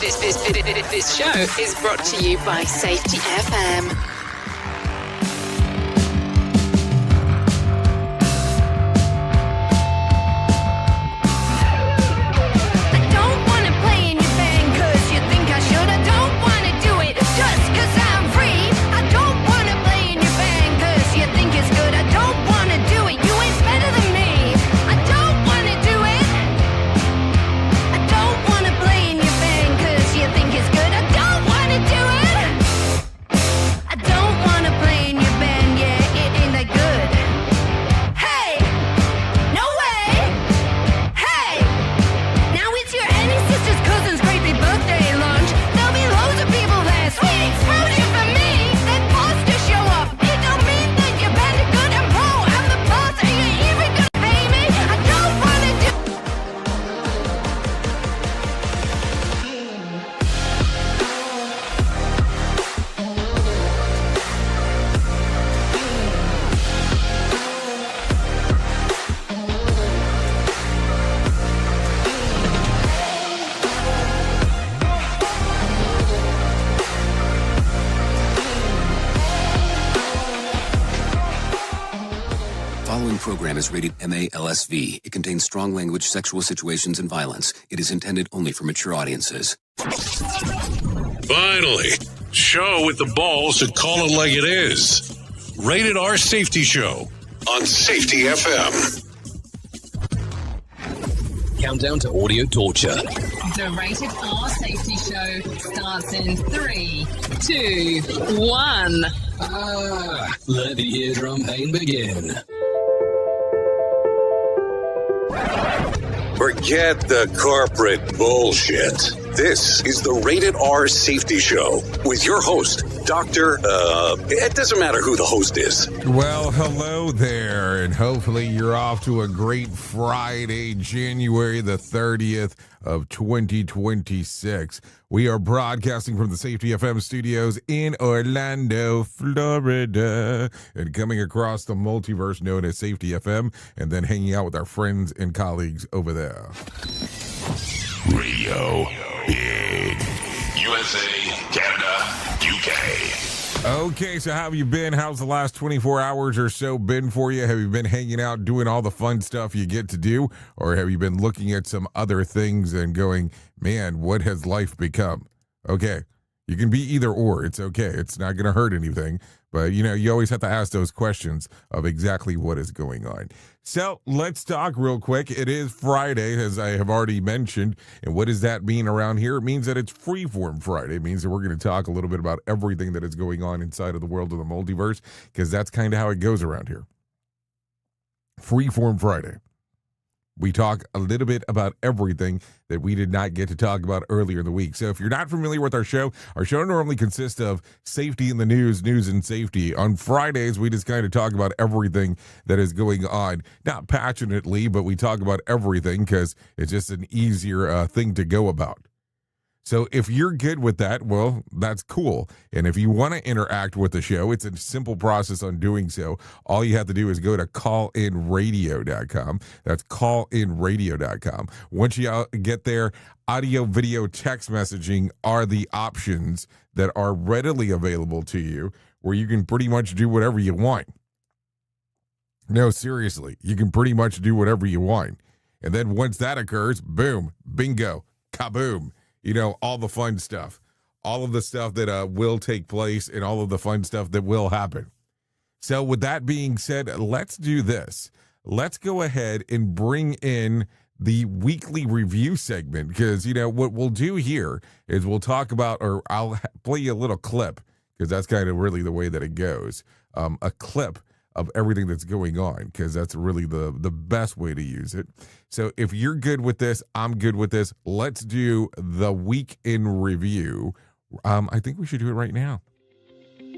This show is brought to you by Safety FM. Program is rated MA-LSV. It contains strong language, sexual situations, and violence. It is intended only for mature audiences. Finally, show with the balls to call it like it is. Rated R Safety Show on Safety FM. Countdown to audio torture. The Rated R Safety Show starts in 3, 2, 1. Let the eardrum pain begin. Forget the corporate bullshit. This is the Rated R Safety Show with your host, Dr. It doesn't matter who the host is. Well, hello there, and hopefully you're off to a great Friday, January the 30th of 2026. We are broadcasting from the Safety FM studios in Orlando, Florida, and coming across the multiverse known as Safety FM, and then hanging out with our friends and colleagues over there. Radio Big. USA, Canada, UK. Okay, so how have you been? How's the last 24 hours or so been for you? Have you been hanging out doing all the fun stuff you get to do? Or have you been looking at some other things and going, man, what has life become? Okay, you can be either or. It's okay. It's not going to hurt anything. But, you always have to ask those questions of exactly what is going on. So let's talk real quick. It is Friday, as I have already mentioned. And what does that mean around here? It means that it's Freeform Friday. It means that we're going to talk a little bit about everything that is going on inside of the world of the multiverse, because that's kind of how it goes around here. Freeform Friday. We talk a little bit about everything that we did not get to talk about earlier in the week. So if you're not familiar with our show normally consists of safety in the news and safety. On Fridays, we just kind of talk about everything that is going on. Not passionately, but we talk about everything because it's just an easier thing to go about. So if you're good with that, well, that's cool. And if you want to interact with the show, it's a simple process on doing so. All you have to do is go to callinradio.com. That's callinradio.com. Once you get there, audio, video, text messaging are the options that are readily available to you, where you can pretty much do whatever you want. No, seriously, you can pretty much do whatever you want. And then once that occurs, boom, bingo, kaboom. All the fun stuff, all of the stuff that will take place, and all of the fun stuff that will happen. So with that being said, let's do this. Let's go ahead and bring in the weekly review segment, because, what we'll do here is we'll talk about, or I'll play you a little clip, because that's kind of really the way that it goes. A clip of everything that's going on, because that's really the best way to use it. So if you're good with this, I'm good with this. Let's do the week in review. I think we should do it right now.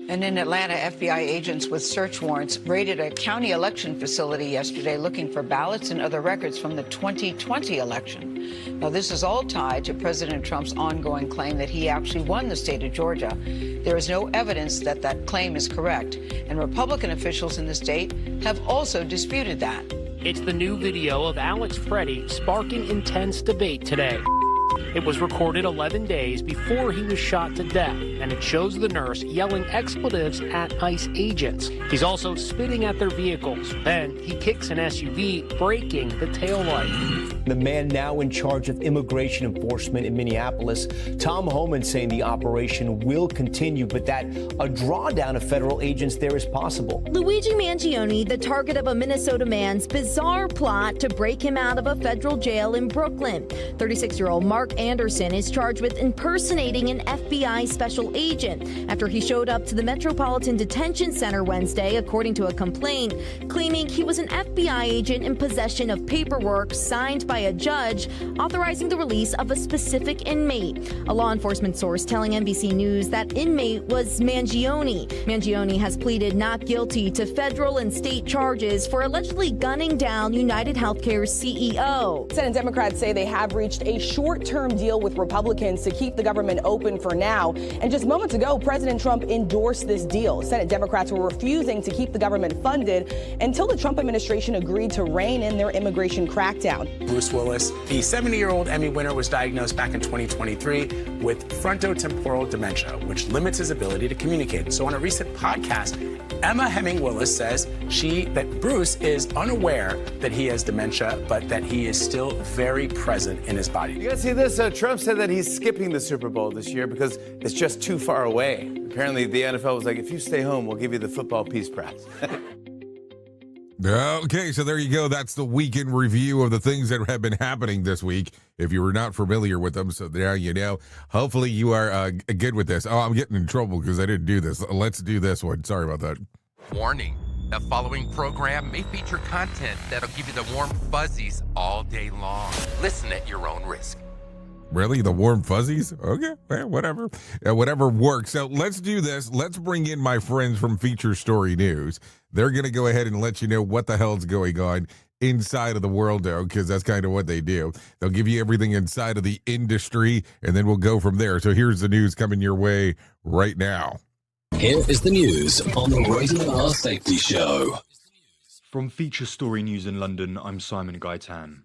And in Atlanta, FBI agents with search warrants raided a county election facility yesterday looking for ballots and other records from the 2020 election. Now, this is all tied to President Trump's ongoing claim that he actually won the state of Georgia. There is no evidence that that claim is correct, and Republican officials in the state have also disputed that. It's the new video of Alex Freddie sparking intense debate today. It was recorded 11 days before he was shot to death, and it shows the nurse yelling expletives at ICE agents. He's also spitting at their vehicles. Then he kicks an SUV, breaking the taillight. The man now in charge of immigration enforcement in Minneapolis, Tom Homan, saying the operation will continue, but that a drawdown of federal agents there is possible. Luigi Mangione, the target of a Minnesota man's bizarre plot to break him out of a federal jail in Brooklyn. 36-year-old Mark Anderson is charged with impersonating an FBI special agent after he showed up to the Metropolitan Detention Center Wednesday, according to a complaint, claiming he was an FBI agent in possession of paperwork signed by a judge authorizing the release of a specific inmate. A law enforcement source telling NBC News that inmate was Mangione. Mangione has pleaded not guilty to federal and state charges for allegedly gunning down United Healthcare's CEO. Senate Democrats say they have reached a short-term deal with Republicans to keep the government open for now. And just moments ago, President Trump endorsed this deal. Senate Democrats were refusing to keep the government funded until the Trump administration agreed to rein in their immigration crackdown. Bruce Willis, the 70-year-old Emmy winner, was diagnosed back in 2023 with frontotemporal dementia, which limits his ability to communicate. So on a recent podcast, Emma Hemming Willis says that Bruce is unaware that he has dementia, but that he is still very present in his body. You guys see this? Trump said that he's skipping the Super Bowl this year because it's just too far away. Apparently, the NFL was like, if you stay home, we'll give you the football peace prize. Okay, so there you go. That's the weekend review of the things that have been happening this week. If you were not familiar with them, so there you know. Hopefully you are good with this. Oh, I'm getting in trouble because I didn't do this. Let's do this one. Sorry about that. Warning, the following program may feature content that'll give you the warm fuzzies all day long. Listen at your own risk. Really? The warm fuzzies? Okay, well, whatever. Whatever works. So let's do this. Let's bring in my friends from Feature Story News. They're going to go ahead and let you know what the hell's going on inside of the world, though, because that's kind of what they do. They'll give you everything inside of the industry, and then we'll go from there. So here's the news coming your way right now. Here is the news on the Rated R Safety Show. From Feature Story News in London, I'm Simon Gaitan.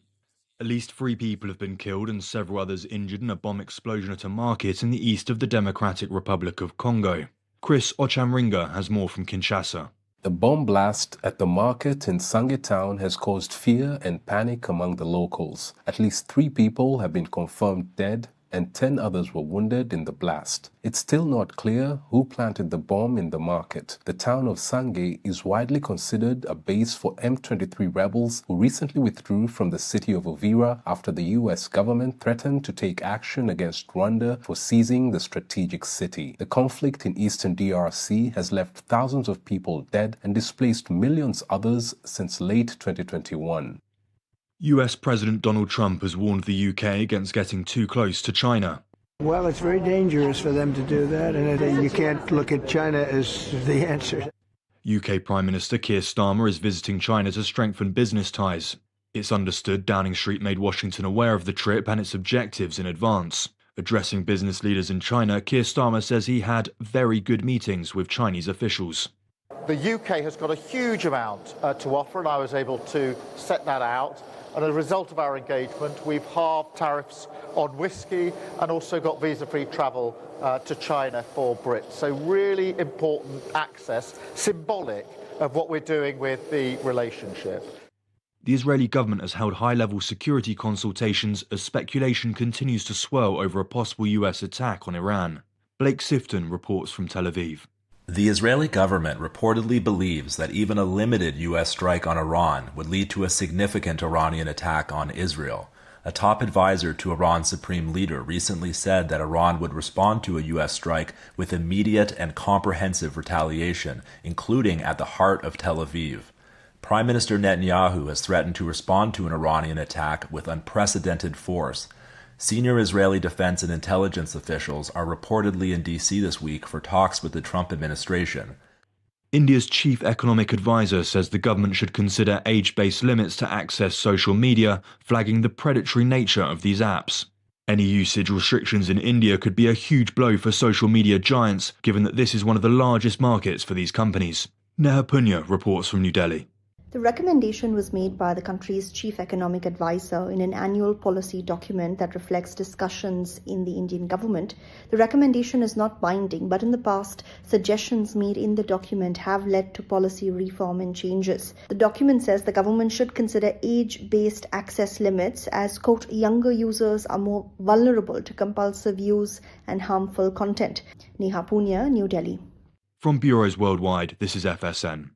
At least 3 people have been killed and several others injured in a bomb explosion at a market in the east of the Democratic Republic of Congo. Chris Ochamringa has more from Kinshasa. The bomb blast at the market in Sange town has caused fear and panic among the locals. At least 3 people have been confirmed dead and 10 others were wounded in the blast. It's still not clear who planted the bomb in the market. The town of Sange is widely considered a base for M23 rebels who recently withdrew from the city of Uvira after the US government threatened to take action against Rwanda for seizing the strategic city. The conflict in eastern DRC has left thousands of people dead and displaced millions others since late 2021. US President Donald Trump has warned the UK against getting too close to China. Well, it's very dangerous for them to do that, and you can't look at China as the answer. UK Prime Minister Keir Starmer is visiting China to strengthen business ties. It's understood Downing Street made Washington aware of the trip and its objectives in advance. Addressing business leaders in China, Keir Starmer says he had very good meetings with Chinese officials. The UK has got a huge amount to offer, and I was able to set that out. And as a result of our engagement, we've halved tariffs on whiskey and also got visa-free travel to China for Brits. So really important access, symbolic of what we're doing with the relationship. The Israeli government has held high-level security consultations as speculation continues to swirl over a possible US attack on Iran. Blake Sifton reports from Tel Aviv. The Israeli government reportedly believes that even a limited U.S. strike on Iran would lead to a significant Iranian attack on Israel. A top advisor to Iran's supreme leader recently said that Iran would respond to a U.S. strike with immediate and comprehensive retaliation, including at the heart of Tel Aviv. Prime Minister Netanyahu has threatened to respond to an Iranian attack with unprecedented force. Senior Israeli defense and intelligence officials are reportedly in D.C. this week for talks with the Trump administration. India's chief economic advisor says the government should consider age-based limits to access social media, flagging the predatory nature of these apps. Any usage restrictions in India could be a huge blow for social media giants, given that this is one of the largest markets for these companies. Neha Punya reports from New Delhi. The recommendation was made by the country's chief economic advisor in an annual policy document that reflects discussions in the Indian government. The recommendation is not binding, but in the past, suggestions made in the document have led to policy reform and changes. The document says the government should consider age-based access limits as, quote, younger users are more vulnerable to compulsive use and harmful content. Neha Punya, New Delhi. From bureaus worldwide, this is FSN.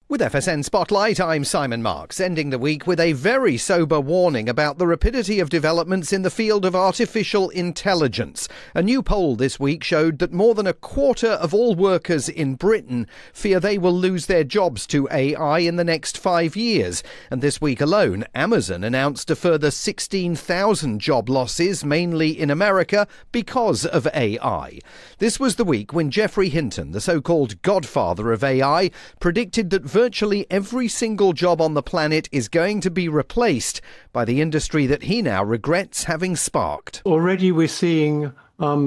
With FSN Spotlight, I'm Simon Marks, ending the week with a very sober warning about the rapidity of developments in the field of artificial intelligence. A new poll this week showed that more than a quarter of all workers in Britain fear they will lose their jobs to AI in the next 5 years. And this week alone, Amazon announced a further 16,000 job losses, mainly in America, because of AI. This was the week when Geoffrey Hinton, the so-called godfather of AI, predicted that virtually every single job on the planet is going to be replaced by the industry that he now regrets having sparked. Already we're seeing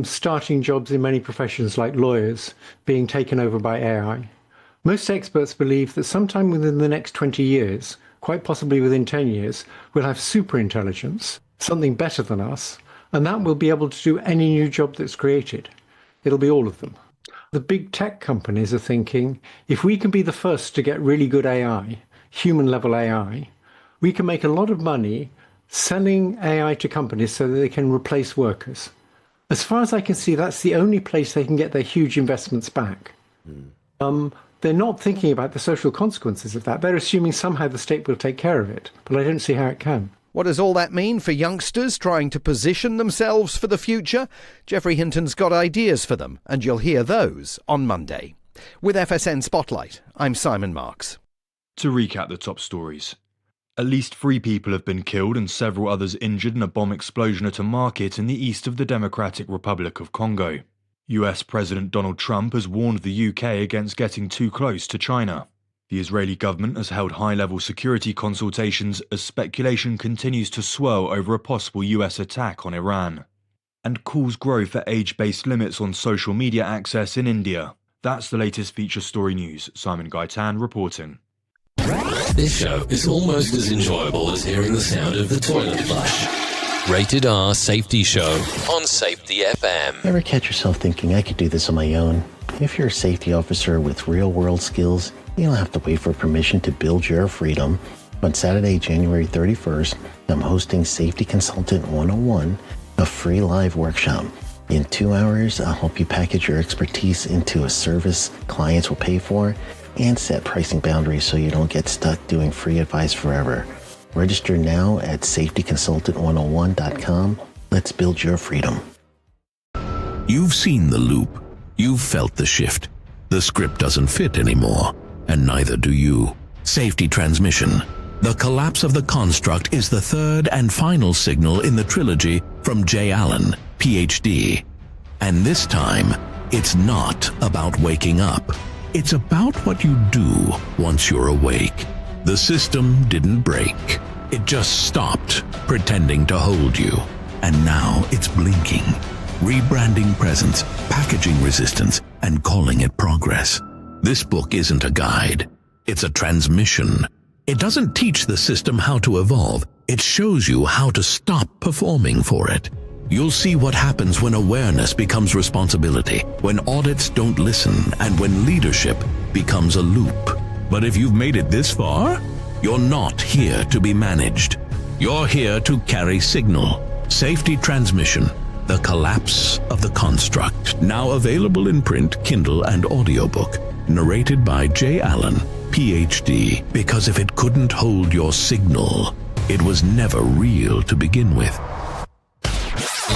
starting jobs in many professions like lawyers being taken over by AI. Most experts believe that sometime within the next 20 years, quite possibly within 10 years, we'll have superintelligence, something better than us, and that will be able to do any new job that's created. It'll be all of them. The big tech companies are thinking, if we can be the first to get really good AI, human-level AI, we can make a lot of money selling AI to companies so that they can replace workers. As far as I can see, that's the only place they can get their huge investments back. They're not thinking about the social consequences of that. They're assuming somehow the state will take care of it, but I don't see how it can. What does all that mean for youngsters trying to position themselves for the future? Geoffrey Hinton's got ideas for them, and you'll hear those on Monday. With FSN Spotlight, I'm Simon Marks. To recap the top stories. At least 3 people have been killed and several others injured in a bomb explosion at a market in the east of the Democratic Republic of Congo. US President Donald Trump has warned the UK against getting too close to China. The Israeli government has held high-level security consultations as speculation continues to swirl over a possible US attack on Iran. And calls grow for age-based limits on social media access in India. That's the latest feature story news. Simon Gaitan reporting. This show is almost as enjoyable as hearing the sound of the toilet flush. Rated R Safety Show on Safety FM. Ever catch yourself thinking, I could do this on my own? If you're a safety officer with real-world skills, you don't have to wait for permission to build your freedom. On Saturday, January 31st, I'm hosting Safety Consultant 101, a free live workshop. In 2 hours, I'll help you package your expertise into a service clients will pay for and set pricing boundaries so you don't get stuck doing free advice forever. Register now at safetyconsultant101.com. Let's build your freedom. You've seen the loop. You've felt the shift. The script doesn't fit anymore, and neither do you. Safety transmission. The collapse of the construct is the third and final signal in the trilogy from J. Allen, PhD. And this time, it's not about waking up. It's about what you do once you're awake. The system didn't break. It just stopped pretending to hold you. And now it's blinking, rebranding presence, packaging resistance, and calling it progress. This book isn't a guide. It's a transmission. It doesn't teach the system how to evolve. It shows you how to stop performing for it. You'll see what happens when awareness becomes responsibility, when audits don't listen, and when leadership becomes a loop. But if you've made it this far, you're not here to be managed. You're here to carry signal. Safety Transmission, The Collapse of the Construct. Now available in print, Kindle, and audiobook. Narrated by J. Allen, PhD. Because if it couldn't hold your signal, it was never real to begin with.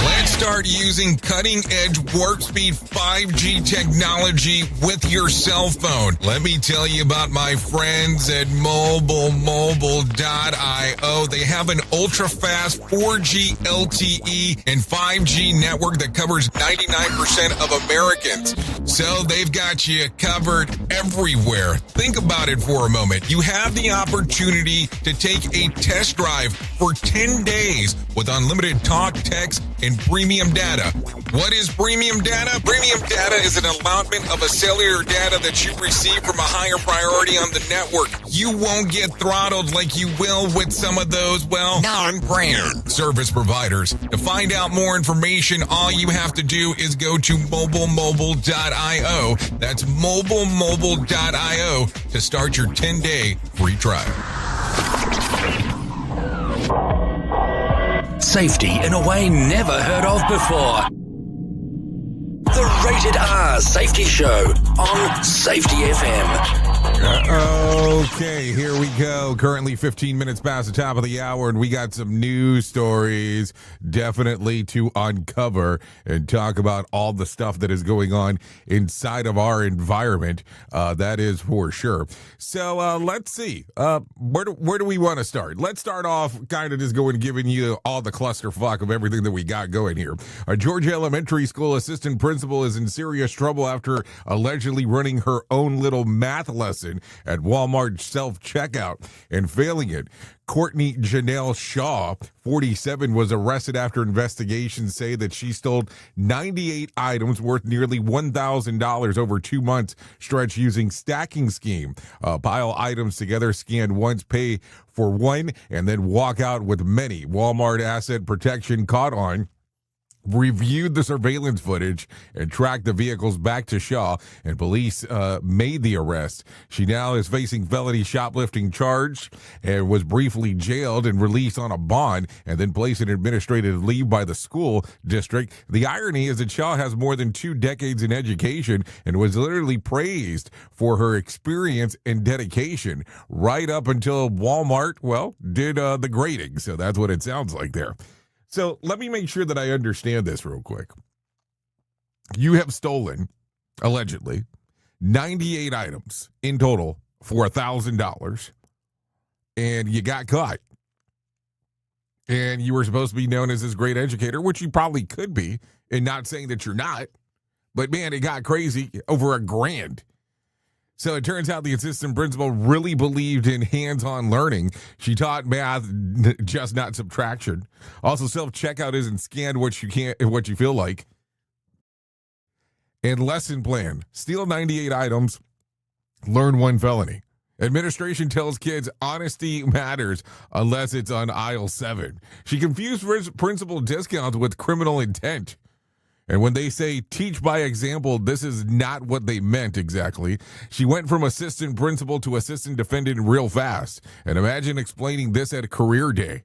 Let's start using cutting-edge warp-speed 5G technology with your cell phone. Let me tell you about my friends at mobilemobile.io. They have an ultra-fast 4G LTE and 5G network that covers 99% of Americans. So they've got you covered everywhere. Think about it for a moment. You have the opportunity to take a test drive for 10 days with unlimited talk, text, and premium premium data. What is premium data? Premium data is an allotment of a cellular data that you receive from a higher priority on the network. You won't get throttled like you will with some of those, well, non-brand service providers. To find out more information, all you have to do is go to mobilemobile.io. That's mobilemobile.io to start your 10-day free trial. Safety in a way never heard of before. The Rated R Safety Show on Safety FM. Okay, here we go. Currently 15 minutes past the top of the hour, and we got some news stories definitely to uncover and talk about all the stuff that is going on inside of our environment. That is for sure. So let's see. Where do we want to start? Let's start off kind of just giving you all the clusterfuck of everything that we got going here. A Georgia elementary school assistant principal is in serious trouble after allegedly running her own little math lesson at Walmart self-checkout and failing it. Courtney Janelle Shaw, 47, was arrested after investigations say that she stole 98 items worth nearly $1,000 over 2 months stretch using stacking scheme. Pile items together, scan once, pay for one, and then walk out with many. Walmart Asset Protection caught on, reviewed the surveillance footage and tracked the vehicles back to Shaw, and police made the arrest. She now is facing felony shoplifting charge and was briefly jailed and released on a bond and then placed in administrative leave by the school district. The irony is that Shaw has more than 2 decades in education and was literally praised for her experience and dedication right up until Walmart, did the grading. So that's what it sounds like there. So let me make sure that I understand this real quick. You have stolen, allegedly, 98 items in total for $1,000, and you got caught. And you were supposed to be known as this great educator, which you probably could be, and not saying that you're not. But man, it got crazy over $1,000. So it turns out the assistant principal really believed in hands-on learning. She taught math, just not subtraction. Also, self-checkout isn't scanned what you feel like. And lesson plan: steal 98 items, learn 1 felony. Administration tells kids honesty matters unless it's on aisle 7. She confused principal discounts with criminal intent. And when they say teach by example, this is not what they meant exactly. She went from assistant principal to assistant defendant real fast. And imagine explaining this at career day.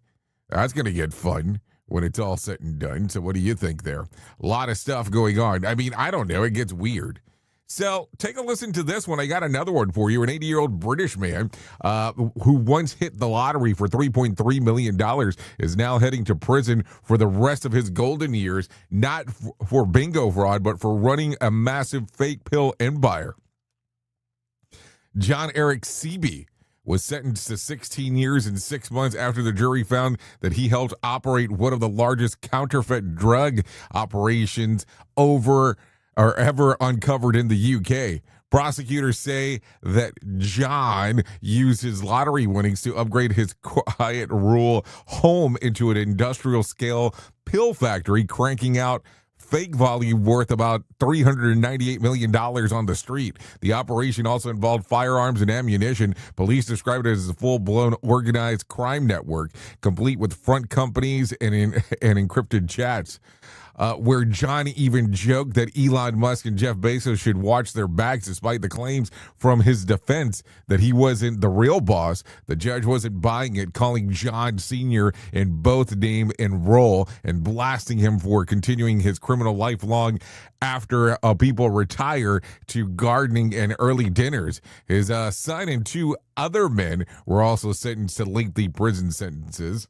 That's going to get fun when it's all said and done. So what do you think there? A lot of stuff going on. I mean, I don't know. It gets weird. So take a listen to this one. I got another one for you. An 80-year-old British man who once hit the lottery for $3.3 million is now heading to prison for the rest of his golden years, not for bingo fraud, but for running a massive fake pill empire. John Eric Seaby was sentenced to 16 years and 6 months after the jury found that he helped operate one of the largest counterfeit drug operations ever uncovered in the UK. Prosecutors say that John used his lottery winnings to upgrade his quiet rural home into an industrial scale pill factory, cranking out fake volume worth about $398 million on the street. The operation also involved firearms and ammunition. Police described it as a full-blown organized crime network, complete with front companies and encrypted chats. Where John even joked that Elon Musk and Jeff Bezos should watch their backs despite the claims from his defense that he wasn't the real boss. The judge wasn't buying it, calling John Sr. in both name and role and blasting him for continuing his criminal life long after people retire to gardening and early dinners. His son and 2 other men were also sentenced to lengthy prison sentences.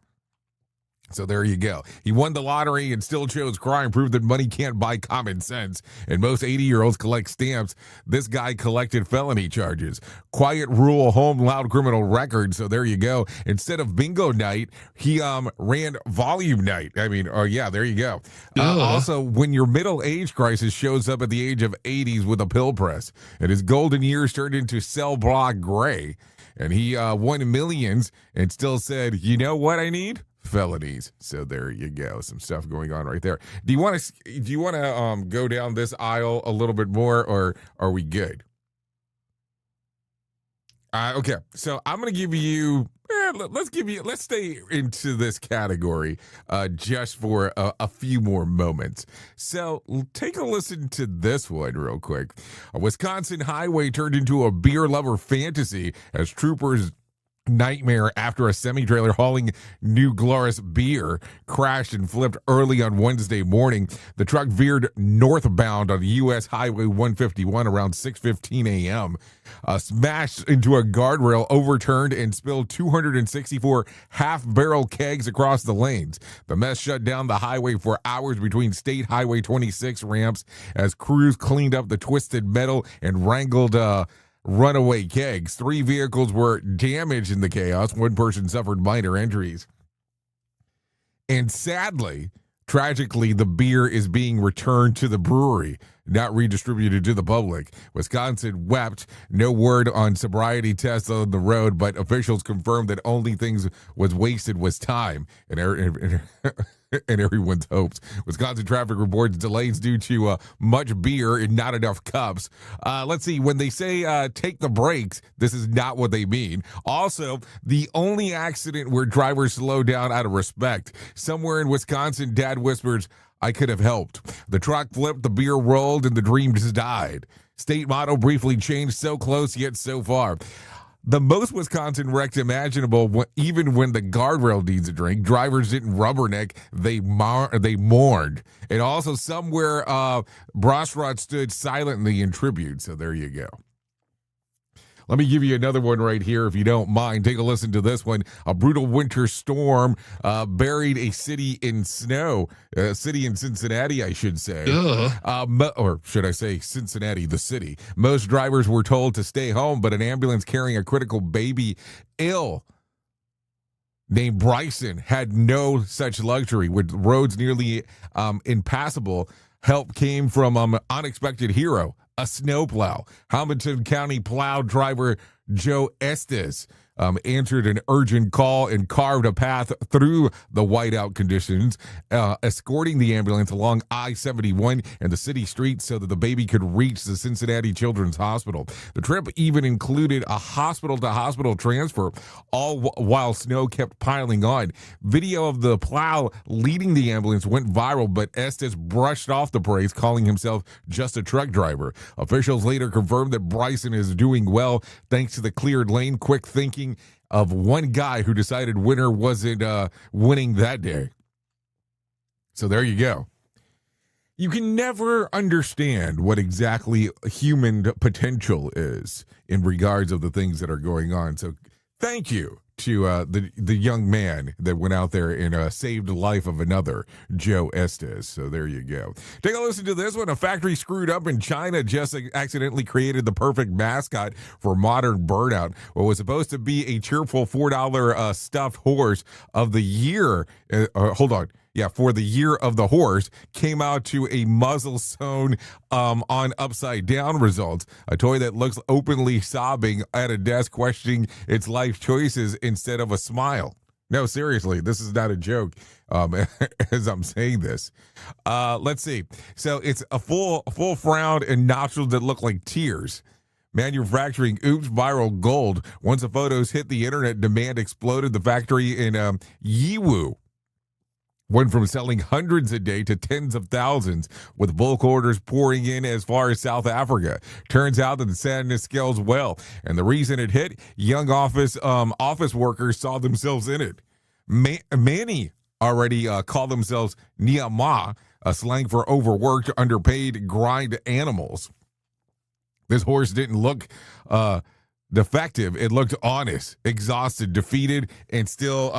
So there you go. He won the lottery and still chose crime, proved that money can't buy common sense. And most 80-year-olds collect stamps. This guy collected felony charges. Quiet rural home, loud criminal record. So there you go. Instead of bingo night, he ran volume night. I mean, oh yeah, there you go. Also, when your middle age crisis shows up at the age of 80s with a pill press, and his golden years turned into cell block gray, and he won millions and still said, you know what I need? felonies. So there you go. Some stuff going on right there. Do you want to go down this aisle a little bit more, or are we good? Okay, so I'm going to give you, let's stay into this category just for a few more moments. So take a listen to this one real quick. A Wisconsin highway turned into a beer lover fantasy as troopers nightmare after a semi-trailer hauling New Glarus beer crashed and flipped early on Wednesday morning. The truck veered northbound on U.S. Highway 151 around 6:15 a.m., smashed into a guardrail, overturned, and spilled 264 half-barrel kegs across the lanes. The mess shut down the highway for hours between State Highway 26 ramps as crews cleaned up the twisted metal and wrangled runaway kegs. 3 vehicles were damaged in the chaos. 1 person suffered minor injuries. And sadly, tragically, the beer is being returned to the brewery, not redistributed to the public. Wisconsin wept. No word on sobriety tests on the road, but officials confirmed that only things was wasted was time and everyone's hopes. Wisconsin traffic reports delays due to much beer and not enough cups. Let's see. When they say take the brakes, this is not what they mean. Also, the only accident where drivers slow down out of respect. Somewhere in Wisconsin, dad whispers, "I could have helped." The truck flipped, the beer rolled, and the dream just died. State motto briefly changed, so close yet so far. The most Wisconsin wrecks imaginable, even when the guardrail needs a drink. Drivers didn't rubberneck, they mourned. And also somewhere, Brosrod stood silently in tribute. So there you go. Let me give you another one right here, if you don't mind. Take a listen to this one. A brutal winter storm buried a city in snow. A city in Cincinnati, I should say. Or should I say Cincinnati, the city. Most drivers were told to stay home, but an ambulance carrying a critical baby ill named Bryson had no such luxury. With roads nearly impassable, help came from an unexpected hero, a snowplow. Hamilton County plow driver Joe Estes answered an urgent call and carved a path through the whiteout conditions, escorting the ambulance along I-71 and the city streets so that the baby could reach the Cincinnati Children's Hospital. The trip even included a hospital-to-hospital transfer, all while snow kept piling on. Video of the plow leading the ambulance went viral, but Estes brushed off the praise, calling himself just a truck driver. Officials later confirmed that Bryson is doing well thanks to the cleared lane, quick thinking of one guy who decided winner wasn't winning that day. So there you go. You can never understand what exactly human potential is in regards of the things that are going on. So thank you to the young man that went out there and saved the life of another, Joe Estes. So there you go. Take a listen to this one. A factory screwed up in China just accidentally created the perfect mascot for modern burnout. What was supposed to be a cheerful $4 stuffed horse of the year. For the year of the horse, came out to a muzzle sewn on upside down results. A toy that looks openly sobbing at a desk, questioning its life choices instead of a smile. No, seriously, this is not a joke as I'm saying this. Let's see. So it's a full frown and nostrils that look like tears. Manufacturing oops viral gold. Once the photos hit the internet, demand exploded. The factory in Yiwu went from selling hundreds a day to tens of thousands, with bulk orders pouring in as far as South Africa. Turns out that the sadness scales well, and the reason it hit, young office workers saw themselves in it. Many already call themselves Niama, a slang for overworked, underpaid, grind animals. This horse didn't look defective. It looked honest, exhausted, defeated, and still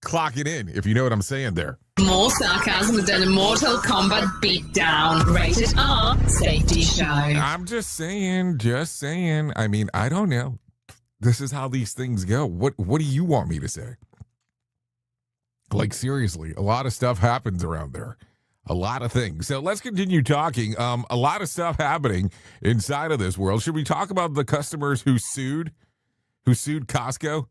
clocking in, if you know what I'm saying there. More sarcasm than a Mortal Kombat beatdown. Rated R safety show. I'm just saying. I mean, I don't know. This is how these things go. What do you want me to say? Like, seriously, a lot of stuff happens around there. A lot of things. So let's continue talking. A lot of stuff happening inside of this world. Should we talk about the customers who sued Costco?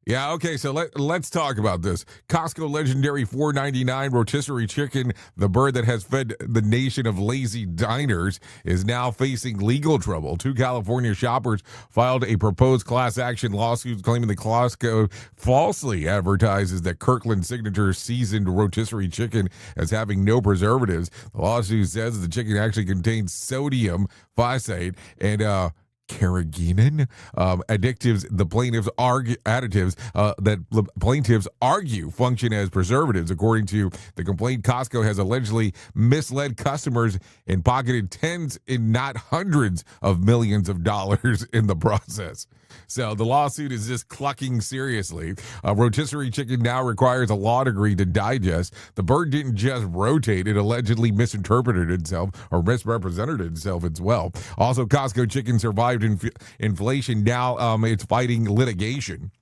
Yeah, okay, so let's talk about this. Costco legendary $4.99 rotisserie chicken, the bird that has fed the nation of lazy diners, is now facing legal trouble. 2 California shoppers filed a proposed class action lawsuit claiming the Costco falsely advertises that Kirkland Signature seasoned rotisserie chicken as having no preservatives. The lawsuit says the chicken actually contains sodium phosphate and carrageenan additives. The plaintiffs argue additives that the plaintiffs argue function as preservatives. According to the complaint, Costco has allegedly misled customers and pocketed tens, if not hundreds, of millions of dollars in the process. So the lawsuit is just clucking seriously. Rotisserie chicken now requires a law degree to digest. The bird didn't just rotate, it allegedly misinterpreted itself or misrepresented itself as well. Also, Costco chicken survived inflation. Now it's fighting litigation.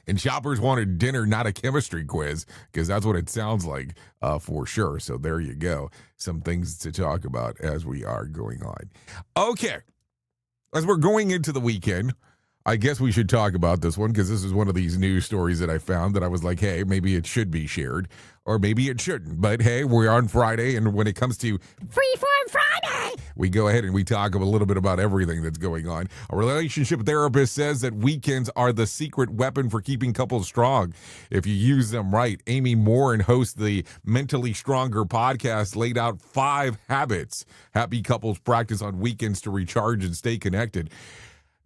And shoppers wanted dinner, not a chemistry quiz, because that's what it sounds like for sure. So there you go. Some things to talk about as we are going on. Okay. As we're going into the weekend, I guess we should talk about this one because this is one of these news stories that I found that I was like, hey, maybe it should be shared or maybe it shouldn't. But hey, we're on Friday, and when it comes to Freeform Friday, we go ahead and we talk a little bit about everything that's going on. A relationship therapist says that weekends are the secret weapon for keeping couples strong if you use them right. Amy Morin hosts the Mentally Stronger podcast, laid out 5 habits happy couples practice on weekends to recharge and stay connected.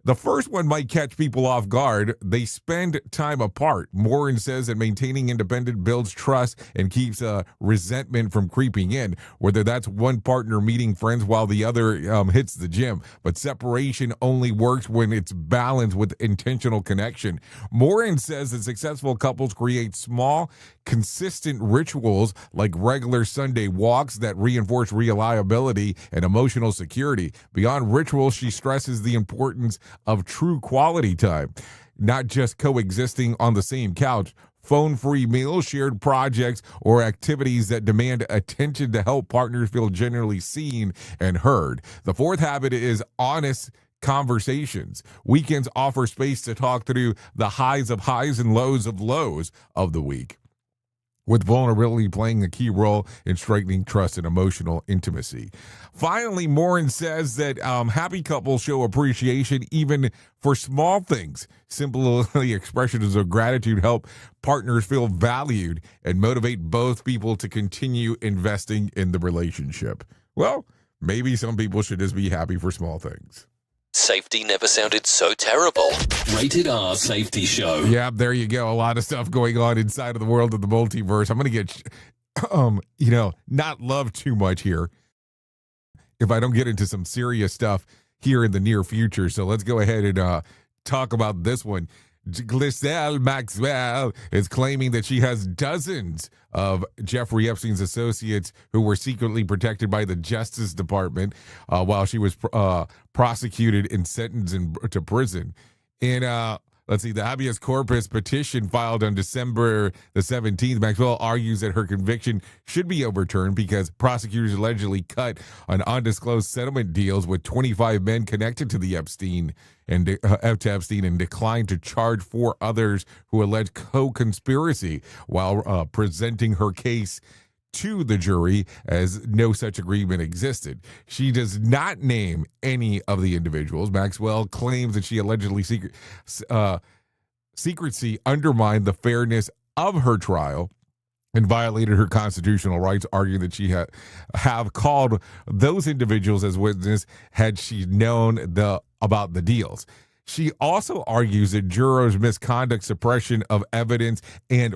The first one might catch people off guard. They spend time apart. Morin says that maintaining independence builds trust and keeps resentment from creeping in, whether that's one partner meeting friends while the other hits the gym. But separation only works when it's balanced with intentional connection. Morin says that successful couples create small, consistent rituals like regular Sunday walks that reinforce reliability and emotional security. Beyond rituals, she stresses the importance of true quality time, not just coexisting on the same couch. Phone-free meals, shared projects, or activities that demand attention to help partners feel genuinely seen and heard. The fourth habit is honest conversations. Weekends offer space to talk through the highs and lows of the week, with vulnerability playing a key role in strengthening trust and emotional intimacy. Finally, Morin says that happy couples show appreciation even for small things. Simple expressions of gratitude help partners feel valued and motivate both people to continue investing in the relationship. Well, maybe some people should just be happy for small things. Safety never sounded so terrible. Rated R Safety Show. Yeah, there you go. A lot of stuff going on inside of the world of the multiverse. I'm going to get, not love too much here if I don't get into some serious stuff here in the near future. So let's go ahead and talk about this one. Ghislaine Maxwell is claiming that she has dozens of Jeffrey Epstein's associates who were secretly protected by the Justice Department while she was prosecuted and sentenced to prison. Let's see, the habeas corpus petition filed on December the 17th, Maxwell argues that her conviction should be overturned because prosecutors allegedly cut on undisclosed settlement deals with 25 men connected to the Epstein and declined to charge 4 others who alleged co-conspiracy while presenting her case to the jury as no such agreement existed. She does not name any of the individuals. Maxwell claims that she allegedly secrecy undermined the fairness of her trial and violated her constitutional rights, arguing that she have called those individuals as witnesses had she known about the deals. She also argues that jurors' misconduct, suppression of evidence, and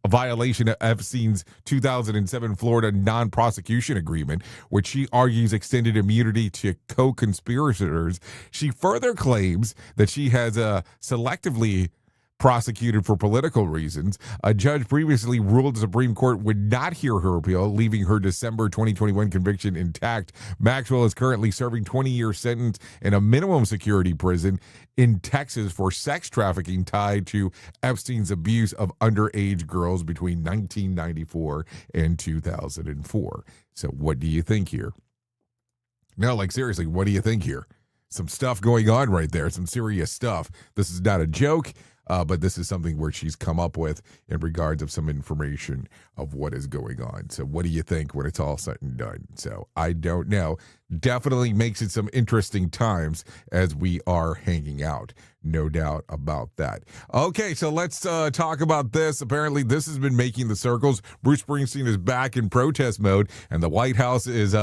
violation of Epstein's 2007 Florida non-prosecution agreement, which she argues extended immunity to co-conspirators. She further claims that she has selectively prosecuted for political reasons. A judge previously ruled the Supreme Court would not hear her appeal, leaving her December 2021 conviction intact. Maxwell is currently serving 20-year sentence in a minimum security prison in Texas for sex trafficking tied to Epstein's abuse of underage girls between 1994 and 2004. So what do you think here? No, like seriously, what do you think here? Some stuff going on right there, some serious stuff. This is not a joke. But this is something where she's come up with in regards of some information of what is going on. So what do you think when it's all said and done? So I don't know. Definitely makes it some interesting times as we are hanging out. No doubt about that. Okay, so let's talk about this. Apparently, this has been making the circles. Bruce Springsteen is back in protest mode, and the White House is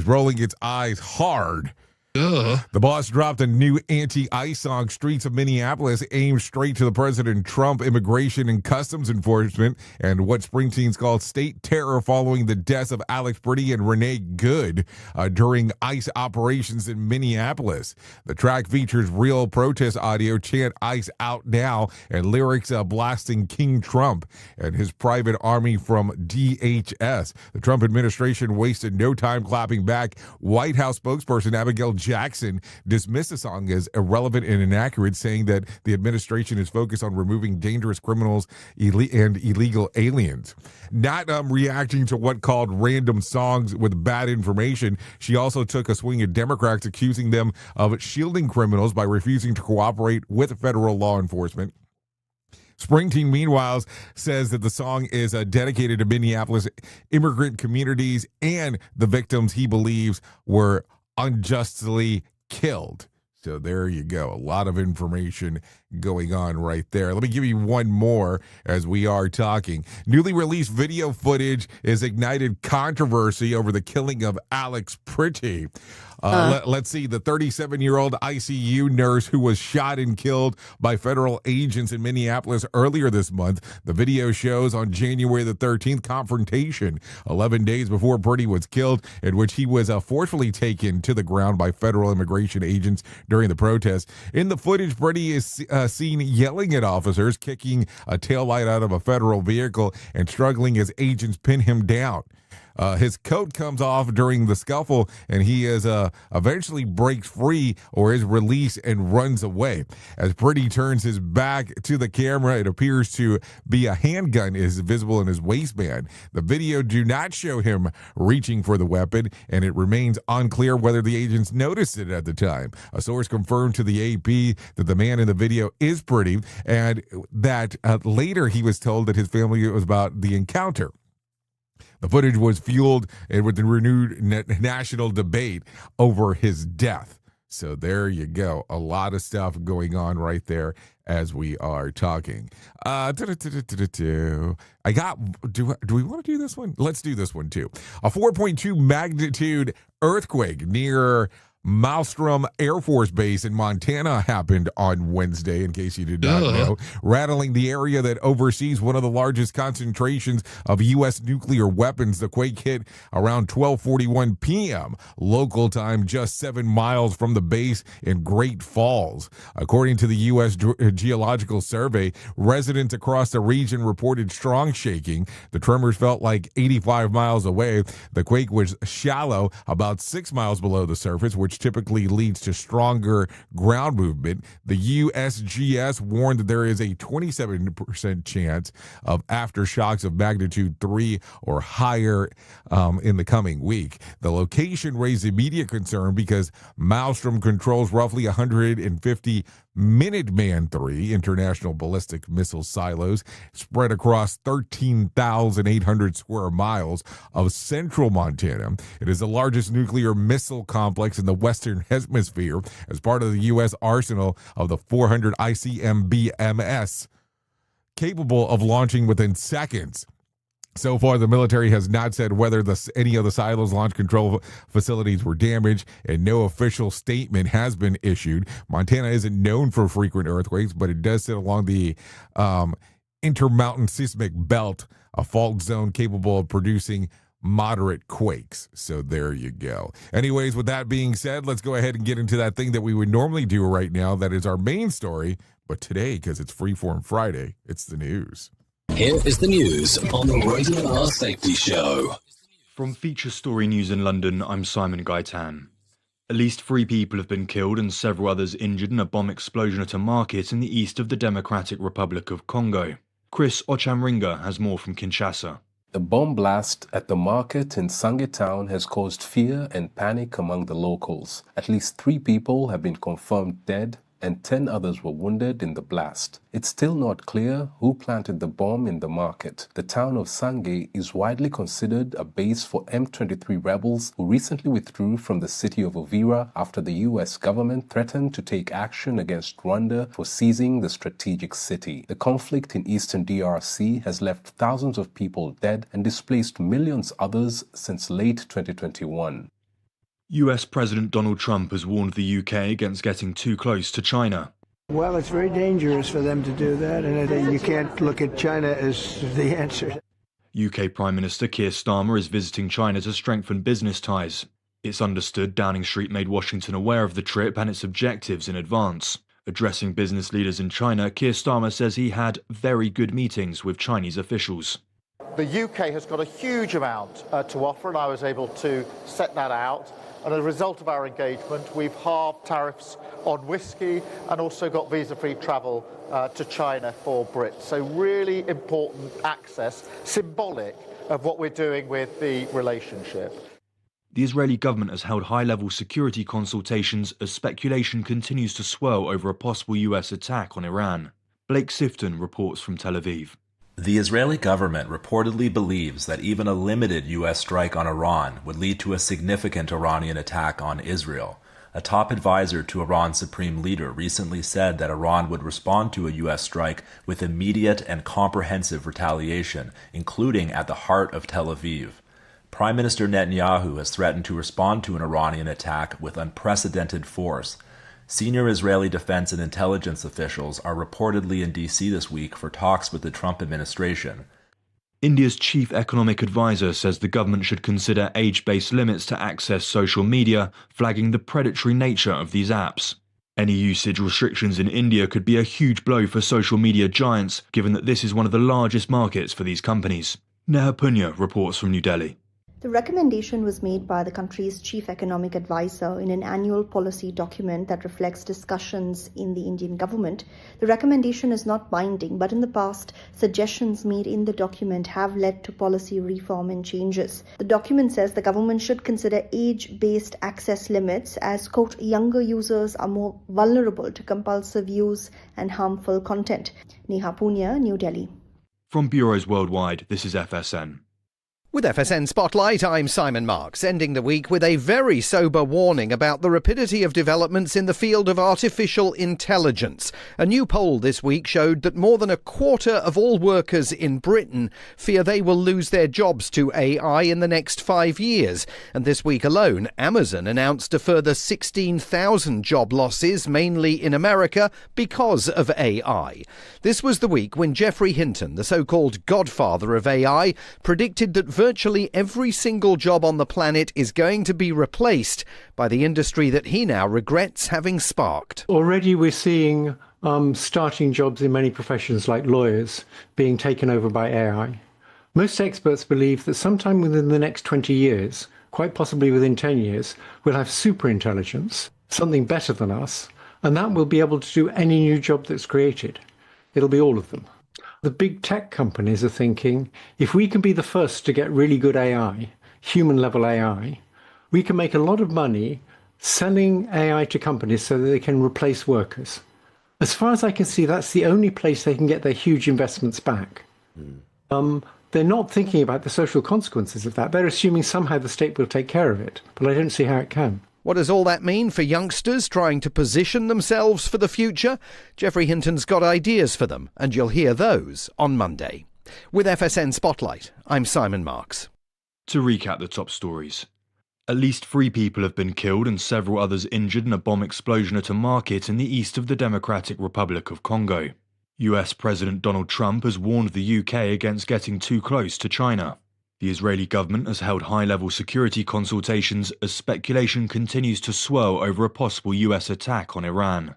rolling its eyes hard. The boss dropped a new anti-ICE song, Streets of Minneapolis, aimed straight to the President Trump, immigration and customs enforcement, and what Springsteen's called state terror following the deaths of Alex Priddy and Renee Good during ICE operations in Minneapolis. The track features real protest audio, chant ICE out now, and lyrics blasting King Trump and his private army from DHS. The Trump administration wasted no time clapping back. White House spokesperson Abigail Jackson dismissed the song as irrelevant and inaccurate, saying that the administration is focused on removing dangerous criminals and illegal aliens. Not reacting to what called random songs with bad information, she also took a swing at Democrats, accusing them of shielding criminals by refusing to cooperate with federal law enforcement. Springsteen, meanwhile, says that the song is dedicated to Minneapolis immigrant communities and the victims he believes were unjustly killed. So there you go. A lot of information going on right there. Let me give you one more as we are talking. Newly released video footage has ignited controversy over the killing of Alex Priddy. Let's see. The 37-year-old ICU nurse who was shot and killed by federal agents in Minneapolis earlier this month. The video shows on January the 13th confrontation 11 days before Priddy was killed, in which he was forcefully taken to the ground by federal immigration agents during the protest. In the footage, Priddy is seen yelling at officers, kicking a taillight out of a federal vehicle, and struggling as agents pin him down. His coat comes off during the scuffle, and he is eventually breaks free or is released and runs away. As Priddy turns his back to the camera, it appears to be a handgun is visible in his waistband. The video do not show him reaching for the weapon, and it remains unclear whether the agents noticed it at the time. A source confirmed to the AP that the man in the video is Priddy, and that later he was told that his family was about the encounter. The footage was fueled with the renewed national debate over his death. So there you go. A lot of stuff going on right there as we are talking. Do we want to do this one? Let's do this one too. A 4.2 magnitude earthquake near Malmstrom Air Force Base in Montana happened on Wednesday, in case you did not know, rattling the area that oversees one of the largest concentrations of U.S. nuclear weapons. The quake hit around 12:41 p.m. local time, just 7 miles from the base in Great Falls. According to the U.S. Geological Survey, residents across the region reported strong shaking. The tremors felt like 85 miles away. The quake was shallow, about 6 miles below the surface, which typically leads to stronger ground movement. The USGS warned that there is a 27% chance of aftershocks of magnitude 3 or higher in the coming week. The location raised immediate concern because Malmstrom controls roughly 150 Minuteman III international ballistic missile silos spread across 13,800 square miles of central Montana. It is the largest nuclear missile complex in the Western Hemisphere as part of the U.S. arsenal of the 400 ICBMs, capable of launching within seconds. So far, the military has not said whether any of the silos launch control facilities were damaged, and no official statement has been issued. Montana isn't known for frequent earthquakes, but it does sit along the intermountain seismic belt, a fault zone capable of producing moderate quakes. So there you go. Anyways, with that being said, let's go ahead and get into that thing that we would normally do right now. That is our main story. But today, because it's Freeform Friday, it's the news. Here is the news on the Rated R Safety Show. From Feature Story News in London, I'm Simon Gaitan. At least 3 people have been killed and several others injured in a bomb explosion at a market in the east of the Democratic Republic of Congo. Chris Ochamringa has more from Kinshasa. The bomb blast at the market in Sange town has caused fear and panic among the locals. At least 3 people have been confirmed dead and 10 others were wounded in the blast. It's still not clear who planted the bomb in the market. The town of Sangay is widely considered a base for M23 rebels who recently withdrew from the city of Uvira after the US government threatened to take action against Rwanda for seizing the strategic city. The conflict in eastern DRC has left thousands of people dead and displaced millions others since late 2021. US President Donald Trump has warned the UK against getting too close to China. Well, it's very dangerous for them to do that, and you can't look at China as the answer. UK Prime Minister Keir Starmer is visiting China to strengthen business ties. It's understood Downing Street made Washington aware of the trip and its objectives in advance. Addressing business leaders in China, Keir Starmer says he had very good meetings with Chinese officials. The UK has got a huge amount to offer, and I was able to set that out. And as a result of our engagement, we've halved tariffs on whiskey and also got visa-free travel to China for Brits. So really important access, symbolic of what we're doing with the relationship. The Israeli government has held high-level security consultations as speculation continues to swirl over a possible US attack on Iran. Blake Sifton reports from Tel Aviv. The Israeli government reportedly believes that even a limited U.S. strike on Iran would lead to a significant Iranian attack on Israel. A top advisor to Iran's supreme leader recently said that Iran would respond to a U.S. strike with immediate and comprehensive retaliation, including at the heart of Tel Aviv. Prime Minister Netanyahu has threatened to respond to an Iranian attack with unprecedented force. Senior Israeli defense and intelligence officials are reportedly in D.C. this week for talks with the Trump administration. India's chief economic advisor says the government should consider age-based limits to access social media, flagging the predatory nature of these apps. Any usage restrictions in India could be a huge blow for social media giants, given that this is one of the largest markets for these companies. Neha Punya reports from New Delhi. The recommendation was made by the country's chief economic advisor in an annual policy document that reflects discussions in the Indian government. The recommendation is not binding, but in the past, suggestions made in the document have led to policy reform and changes. The document says the government should consider age-based access limits as, quote, younger users are more vulnerable to compulsive use and harmful content. Neha Punya, New Delhi. From bureaus worldwide, this is FSN. With FSN Spotlight, I'm Simon Marks, ending the week with a very sober warning about the rapidity of developments in the field of artificial intelligence. A new poll this week showed that more than a quarter of all workers in Britain fear they will lose their jobs to AI in the next 5 years. And this week alone, Amazon announced a further 16,000 job losses, mainly in America, because of AI. This was the week when Geoffrey Hinton, the so-called godfather of AI, predicted that virtually every single job on the planet is going to be replaced by the industry that he now regrets having sparked. Already we're seeing starting jobs in many professions like lawyers being taken over by AI. Most experts believe that sometime within the next 20 years, quite possibly within 10 years, we'll have superintelligence, something better than us, and that will be able to do any new job that's created. It'll be all of them. The big tech companies are thinking, if we can be the first to get really good AI, human-level AI, we can make a lot of money selling AI to companies so that they can replace workers. As far as I can see, that's the only place they can get their huge investments back. They're not thinking about the social consequences of that. They're assuming somehow the state will take care of it, but I don't see how it can. What does all that mean for youngsters trying to position themselves for the future? Geoffrey Hinton's got ideas for them, and you'll hear those on Monday. With FSN Spotlight, I'm Simon Marks. To recap the top stories. At least 3 people have been killed and several others injured in a bomb explosion at a market in the east of the Democratic Republic of Congo. US President Donald Trump has warned the UK against getting too close to China. The Israeli government has held high-level security consultations as speculation continues to swirl over a possible US attack on Iran.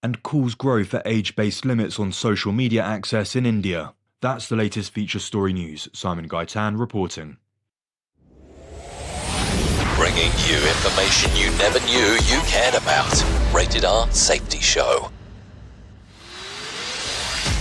And calls grow for age-based limits on social media access in India. That's the latest feature story news. Simon Gaitan reporting. Bringing you information you never knew you cared about. Rated R Safety Show.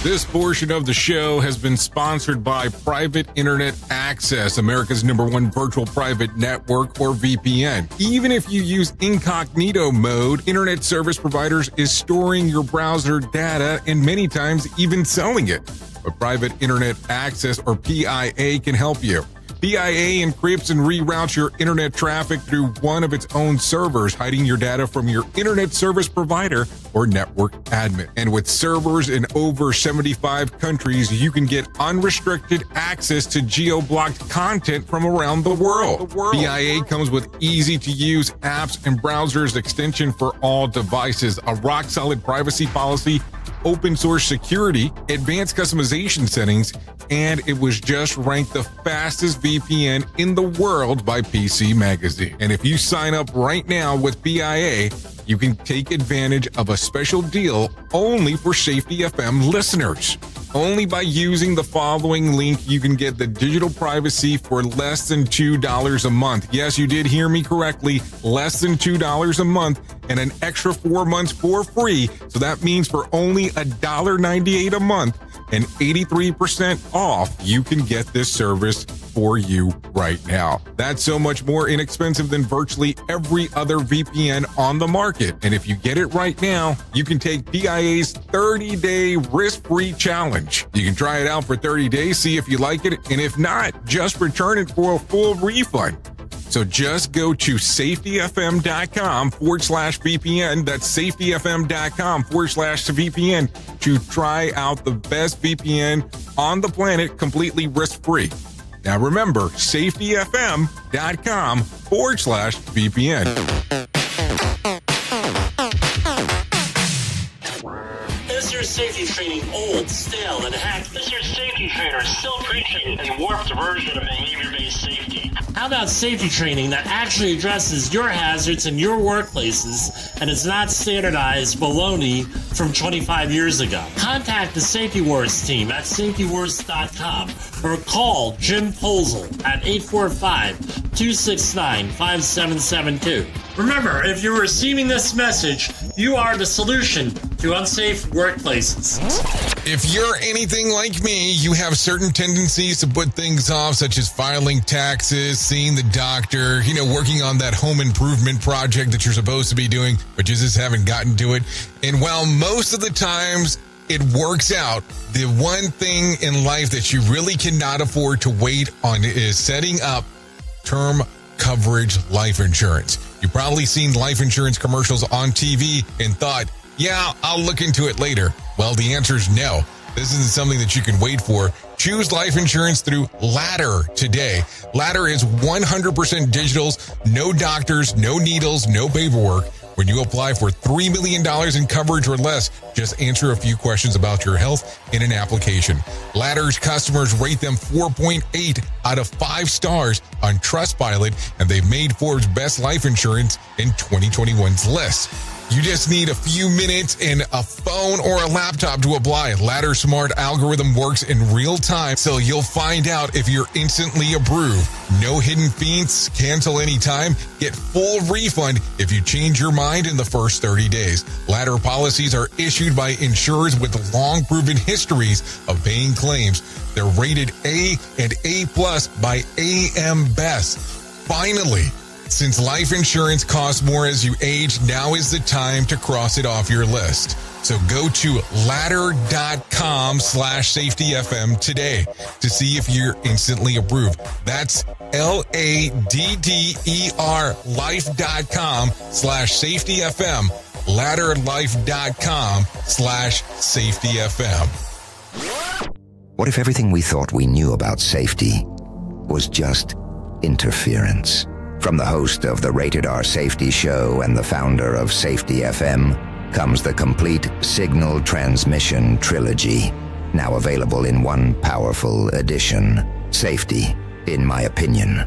This portion of the show has been sponsored by Private Internet Access, America's #1 virtual private network, or VPN. Even if you use incognito mode, internet service providers is storing your browser data and many times even selling it. But Private Internet Access, or PIA, can help you. PIA encrypts and reroutes your internet traffic through one of its own servers, hiding your data from your internet service provider or network admin. And with servers in over 75 countries, you can get unrestricted access to geo-blocked content from around the world. PIA comes with easy-to-use apps and browsers extension for all devices, a rock-solid privacy policy, open source security, advanced customization settings, and it was just ranked the fastest VPN in the world by PC Magazine. And if you sign up right now with PIA, you can take advantage of a special deal only for Safety FM listeners. Only by using the following link, you can get the digital privacy for less than $2 a month. Yes, you did hear me correctly, less than $2 a month, and an extra 4 months for free. So that means for only $1.98 a month and 83% off, you can get this service for you right now. That's so much more inexpensive than virtually every other VPN on the market. And if you get it right now, you can take PIA's 30-day risk-free challenge. You can try it out for 30 days, see if you like it, and if not, just return it for a full refund. So just go to safetyfm.com/VPN. That's safetyfm.com/VPN to try out the best VPN on the planet completely risk-free. Now remember, safetyfm.com/VPN. Is your safety training old, stale, and hacked? Is your safety trainer still preaching a warped version of behavior-based safety? How about safety training that actually addresses your hazards in your workplaces and is not standardized baloney from 25 years ago? Contact the Safety Wars team at safetywars.com or call Jim Posel at 845-269-5772. Remember, if you're receiving this message, you are the solution to unsafe workplaces. If you're anything like me, you have certain tendencies to put things off, such as filing taxes, seeing the doctor, working on that home improvement project that you're supposed to be doing, but you just haven't gotten to it. And while most of the times it works out, the one thing in life that you really cannot afford to wait on is setting up term coverage life insurance. You've probably seen life insurance commercials on TV and thought, yeah, I'll look into it later. Well, the answer is no. This isn't something that you can wait for. Choose life insurance through Ladder today. Ladder is 100% digitals, no doctors, no needles, no paperwork. When you apply for $3 million in coverage or less, just answer a few questions about your health in an application. Ladder's customers rate them 4.8 out of 5 stars on Trustpilot, and they've made Forbes' Best Life Insurance in 2021's list. You just need a few minutes and a phone or a laptop to apply. Ladder's smart algorithm works in real time, so you'll find out if you're instantly approved. No hidden fees, cancel anytime, get full refund if you change your mind in the first 30 days. Ladder policies are issued by insurers with long proven histories of paying claims. They're rated A and A+ by AM Best. Finally, since life insurance costs more as you age, now is the time to cross it off your list. So go to ladder.com/safetyfm today to see if you're instantly approved. That's LADDER life.com/safetyfm. Ladderlife.com/safetyfm. What if everything we thought we knew about safety was just interference? From the host of the Rated R Safety Show and the founder of Safety FM comes the complete signal transmission trilogy, now available in one powerful edition. Safety, in my opinion,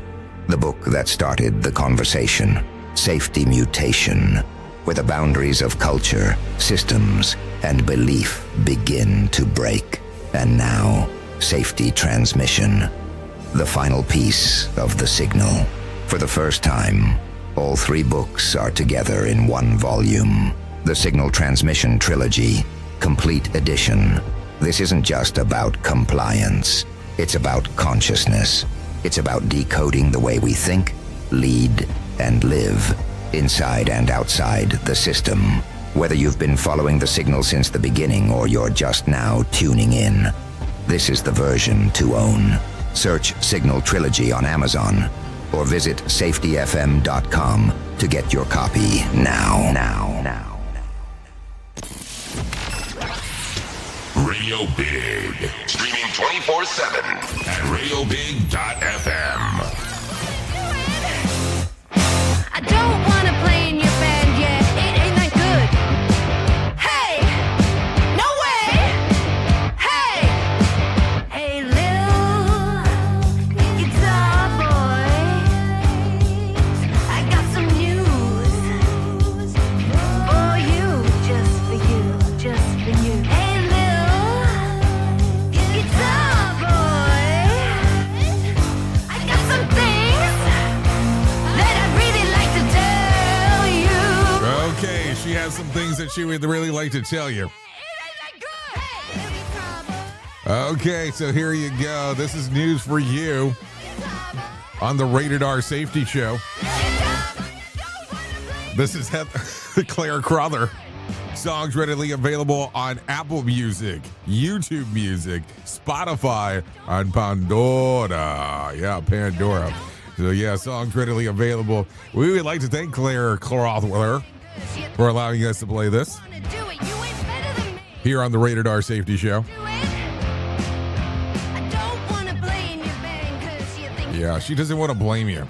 the book that started the conversation. Safety Mutation, where the boundaries of culture, systems, and belief begin to break. And now, Safety Transmission, the final piece of the signal. For the first time, all 3 books are together in one volume. The Signal Transmission Trilogy, Complete Edition. This isn't just about compliance. It's about consciousness. It's about decoding the way we think, lead, and live, inside and outside the system. Whether you've been following the signal since the beginning or you're just now tuning in, this is the version to own. Search Signal Trilogy on Amazon or visit safetyfm.com to get your copy now. Radio Big. Streaming 24/7 at radiobig.fm. I don't want to play in your band yet. It ain't that good. Hey! No way! Hey! Hey, little guitar boy. I got some news for you. Just for you. Just for you. Hey, little guitar boy. I got some things that I'd really like to tell you. Okay, she has some things that she would really like to tell you. Okay, so here you go. This is news for you on the Rated R Safety Show. This is Claire Crowther. Songs readily available on Apple Music, YouTube Music, Spotify, and Pandora. Yeah, Pandora. So yeah, songs readily available. We would like to thank Claire Crowther for allowing us to play this here on the Rated R Safety Show. Yeah, she doesn't want to blame you.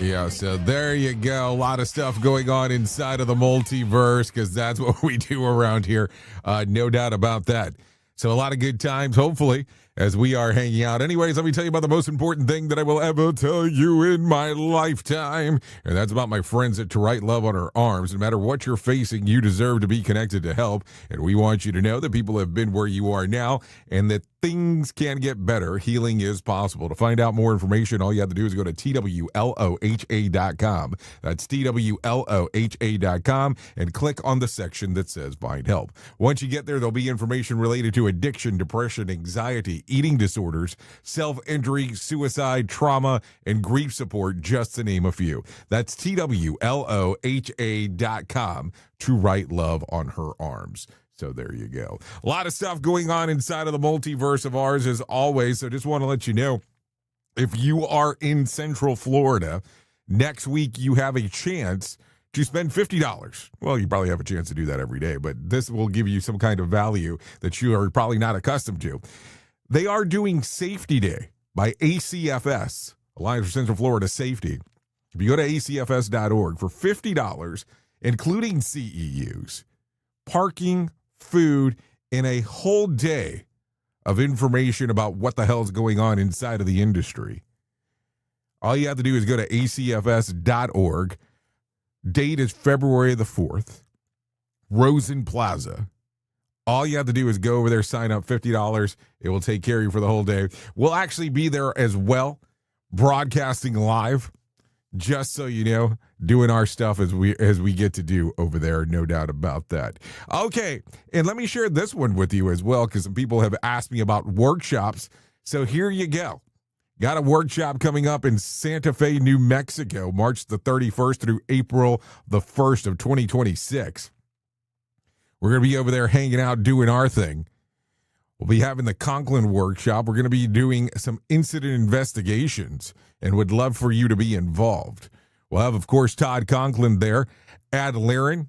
Yeah, so there you go. A lot of stuff going on inside of the multiverse because that's what we do around here. No doubt about that. So a lot of good times, hopefully, as we are hanging out. Anyways, let me tell you about the most important thing that I will ever tell you in my lifetime. And that's about my friends at To Write Love on Her Arms. No matter what you're facing, you deserve to be connected to help. And we want you to know that people have been where you are now and that things can get better. Healing is possible. To find out more information, all you have to do is go to TWLOHA.com. That's TWLOHA.com and click on the section that says Find Help. Once you get there, there'll be information related to addiction, depression, anxiety, eating disorders, self-injury, suicide, trauma, and grief support, just to name a few. That's TWLOHA.com. To Write Love on Her Arms. So there you go. A lot of stuff going on inside of the multiverse of ours as always. So just want to let you know, if you are in Central Florida, next week you have a chance to spend $50. Well, you probably have a chance to do that every day, but this will give you some kind of value that you are probably not accustomed to. They are doing Safety Day by ACFS, Alliance for Central Florida Safety. If you go to acfs.org for $50, including CEUs, parking, food, and a whole day of information about what the hell's going on inside of the industry. All you have to do is go to acfs.org. Date is February the 4th. Rosen Plaza. All you have to do is go over there, sign up, $50. It will take care of you for the whole day. We'll actually be there as well, broadcasting live, just so you know, doing our stuff as we get to do over there, no doubt about that. Okay, and let me share this one with you as well, because some people have asked me about workshops. So here you go. Got a workshop coming up in Santa Fe, New Mexico, March the 31st through April the 1st of 2026. We're going to be over there hanging out, doing our thing. We'll be having the Conklin workshop. We're going to be doing some incident investigations and would love for you to be involved. We'll have, of course, Todd Conklin there, Ad Laren,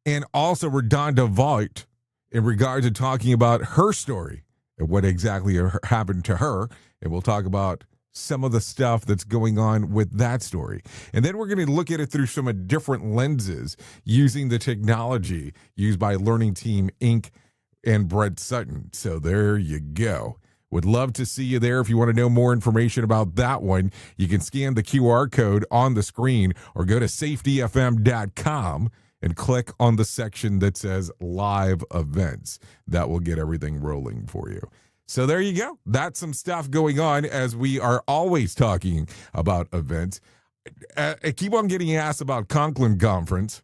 and also Redonda Voigt in regard to talking about her story and what exactly happened to her. And we'll talk about some of the stuff that's going on with that story. And then we're going to look at it through some different lenses using the technology used by Learning Team Inc. and Brett Sutton. So there you go. Would love to see you there. If you want to know more information about that one, you can scan the QR code on the screen or go to safetyfm.com and click on the section that says Live Events. That will get everything rolling for you. So there you go. That's some stuff going on as we are always talking about events. I keep on getting asked about Conklin Conference.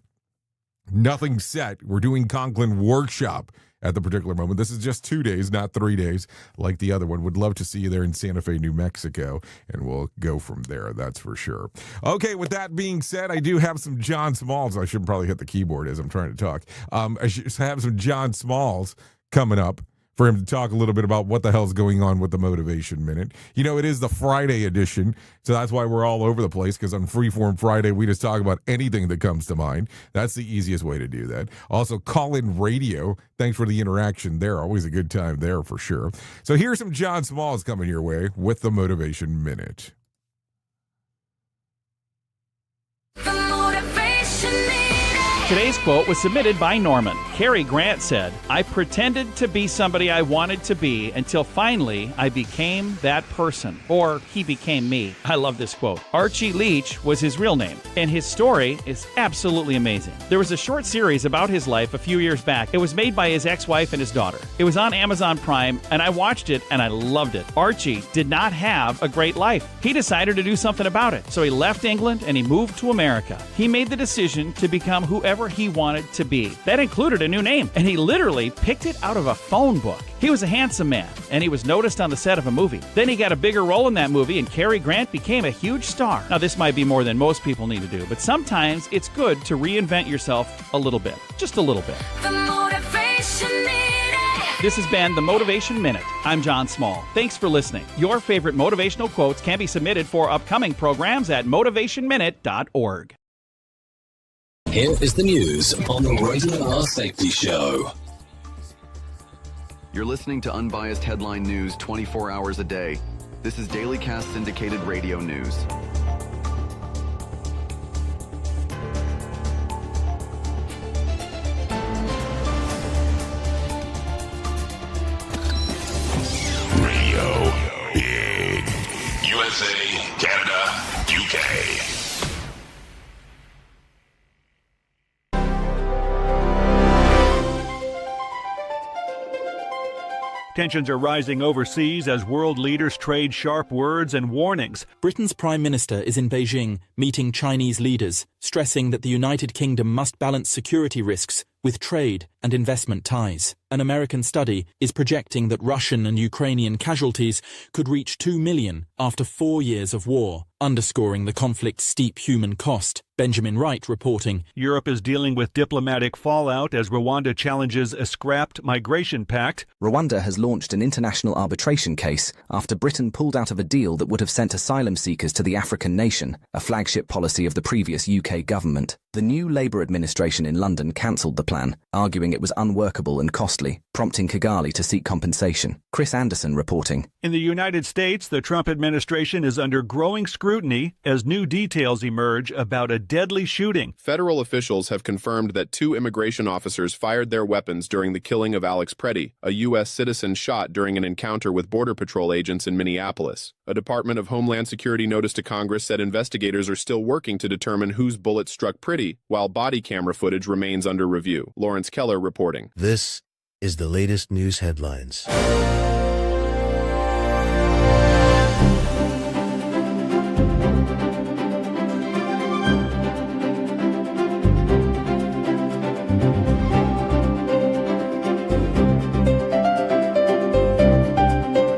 Nothing set. We're doing Conklin Workshop at the particular moment. This is just 2 days, not 3 days like the other one. Would love to see you there in Santa Fe, New Mexico, and we'll go from there, that's for sure. Okay, with that being said, I do have some John Smalls. I should probably hit the keyboard as I'm trying to talk. I should have some John Smalls coming up for him to talk a little bit about what the hell's going on with the Motivation Minute. You know, it is the Friday edition, so that's why we're all over the place, because on Freeform Friday, we just talk about anything that comes to mind. That's the easiest way to do that. Also, call-in radio. Thanks for the interaction there. Always a good time there for sure. So here's some John Smalls coming your way with the Motivation Minute. Today's quote was submitted by Norman. Cary Grant said, "I pretended to be somebody I wanted to be until finally I became that person." Or he became me. I love this quote. Archie Leach was his real name, and his story is absolutely amazing. There was a short series about his life a few years back. It was made by his ex-wife and his daughter. It was on Amazon Prime, and I watched it and I loved it. Archie did not have a great life. He decided to do something about it. So he left England and he moved to America. He made the decision to become whoever he wanted to be. That included a new name, and he literally picked it out of a phone book. He was a handsome man, and he was noticed on the set of a movie. Then he got a bigger role in that movie, and Cary Grant became a huge star. Now, this might be more than most people need to do, but sometimes it's good to reinvent yourself a little bit. Just a little bit. The Motivation Minute. This has been the Motivation Minute. I'm John Small. Thanks for listening. Your favorite motivational quotes can be submitted for upcoming programs at motivationminute.org. Here is the news on the Rated R Safety Show. You're listening to unbiased headline news 24 hours a day. This is Daily Cast syndicated radio news. Radio Big. USA, Canada, UK. Tensions are rising overseas as world leaders trade sharp words and warnings. Britain's Prime Minister is in Beijing meeting Chinese leaders, stressing that the United Kingdom must balance security risks with trade and investment ties. An American study is projecting that Russian and Ukrainian casualties could reach 2 million after 4 years of war, underscoring the conflict's steep human cost. Benjamin Wright reporting. Europe is dealing with diplomatic fallout as Rwanda challenges a scrapped migration pact. Rwanda has launched an international arbitration case after Britain pulled out of a deal that would have sent asylum seekers to the African nation, a flagship policy of the previous UK government. The new Labour administration in London cancelled the plan, arguing it was unworkable and costly, prompting Kigali to seek compensation. Chris Anderson reporting. In the United States, the Trump administration is under growing scrutiny as new details emerge about a deadly shooting. Federal officials have confirmed that 2 immigration officers fired their weapons during the killing of Alex Preddy, a U.S. citizen shot during an encounter with Border Patrol agents in Minneapolis. A Department of Homeland Security notice to Congress said investigators are still working to determine whose bullet struck Preddy, while body camera footage remains under review. Lawrence Keller reporting. This is the latest news headlines.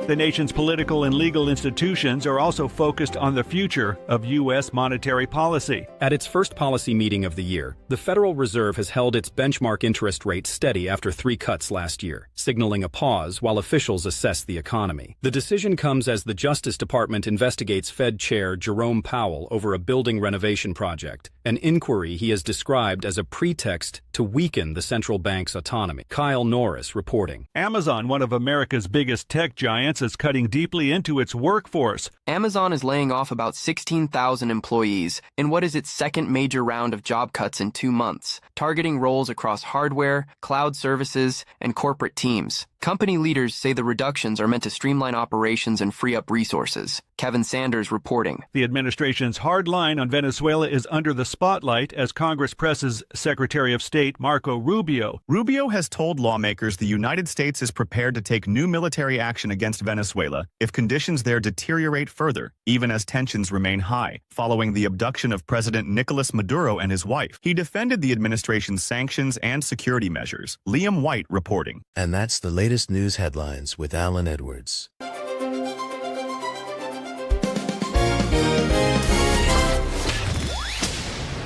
The nation's political and legal institutions are also focused on the future of U.S. monetary policy. At its first policy meeting of the year, the Federal Reserve has held its benchmark interest rate steady after 3 cuts last year, signaling a pause while officials assess the economy. The decision comes as the Justice Department investigates Fed Chair Jerome Powell over a building renovation project, an inquiry he has described as a pretext to weaken the central bank's autonomy. Kyle Norris reporting. Amazon, one of America's biggest tech giants, is cutting deeply into its workforce. Amazon is laying off about 16,000 employees in what is its second major round of job cuts in 2 months, targeting roles across hardware, cloud services, and corporate teams. Company leaders say the reductions are meant to streamline operations and free up resources. Kevin Sanders reporting. The administration's hard line on Venezuela is under the spotlight as Congress presses Secretary of State Marco Rubio. Rubio has told lawmakers the United States is prepared to take new military action against Venezuela if conditions there deteriorate further, even as tensions remain high, following the abduction of President Nicolas Maduro and his wife. He defended the administration's sanctions and security measures. Liam White reporting. And that's the latest news headlines with Alan Edwards.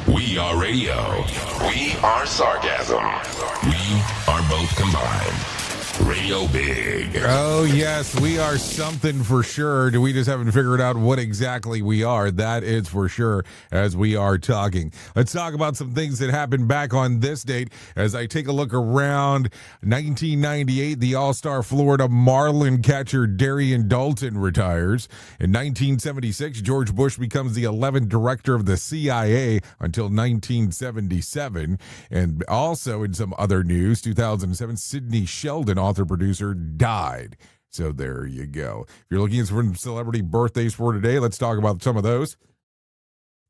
We are radio. We are sarcasm. We are both combined. Radio Big. Oh, yes, we are something for sure. We just haven't figured out what exactly we are. That is for sure as we are talking. Let's talk about some things that happened back on this date. As I take a look around 1998, the All-Star Florida Marlin catcher Darian Dalton retires. In 1976, George Bush becomes the 11th director of the CIA until 1977. And also in some other news, 2007, Sidney Sheldon, author-producer, died. So there you go. If you're looking for some celebrity birthdays for today, let's talk about some of those.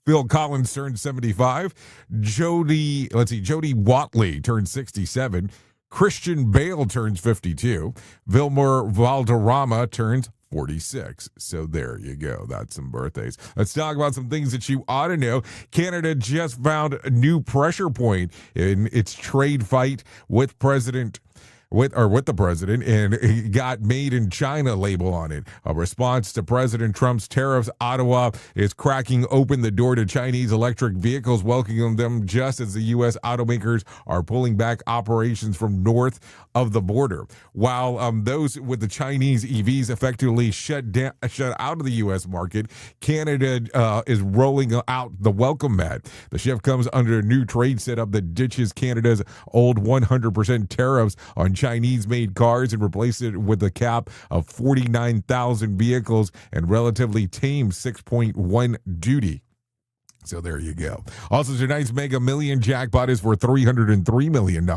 Phil Collins turned 75. Jody Watley turned 67. Christian Bale turns 52. Vilmer Valderrama turns 46. So there you go. That's some birthdays. Let's talk about some things that you ought to know. Canada just found a new pressure point in its trade fight with the president, and it got Made in China label on it. A response to President Trump's tariffs, Ottawa is cracking open the door to Chinese electric vehicles, welcoming them just as the U.S. automakers are pulling back operations from north of the border. While those with the Chinese EVs effectively shut out of the U.S. market, Canada is rolling out the welcome mat. The shift comes under a new trade setup that ditches Canada's old 100% tariffs on Chinese-made cars and replaces it with a cap of 49,000 vehicles and relatively tame 6.1 duty. So there you go. Also, tonight's Mega Million jackpot is for $303 million.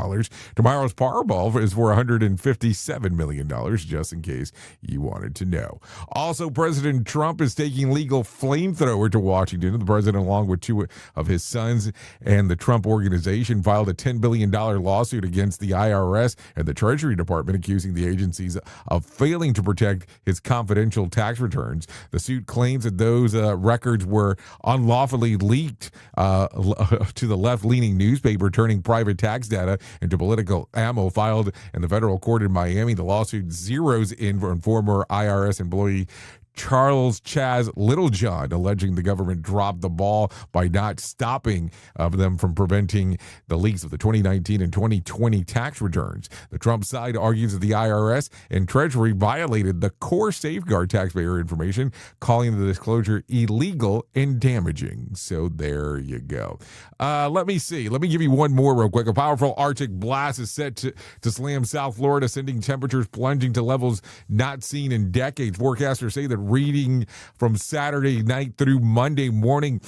Tomorrow's Powerball is for $157 million, just in case you wanted to know. Also, President Trump is taking legal flamethrower to Washington. The president, along with two of his sons and the Trump Organization, filed a $10 billion lawsuit against the IRS and the Treasury Department, accusing the agencies of failing to protect his confidential tax returns. The suit claims that those records were unlawfully leaked to the left-leaning newspaper, turning private tax data into political ammo. Filed in the federal court in Miami, the lawsuit zeroes in on former IRS employee Charles Chaz Littlejohn, alleging the government dropped the ball by not stopping them from preventing the leaks of the 2019 and 2020 tax returns. The Trump side argues that the IRS and Treasury violated the core safeguard taxpayer information, calling the disclosure illegal and damaging. So there you go. Let me see. Let me give you one more real quick. A powerful Arctic blast is set to slam South Florida, sending temperatures plunging to levels not seen in decades. Forecasters say that reading from Saturday night through Monday morning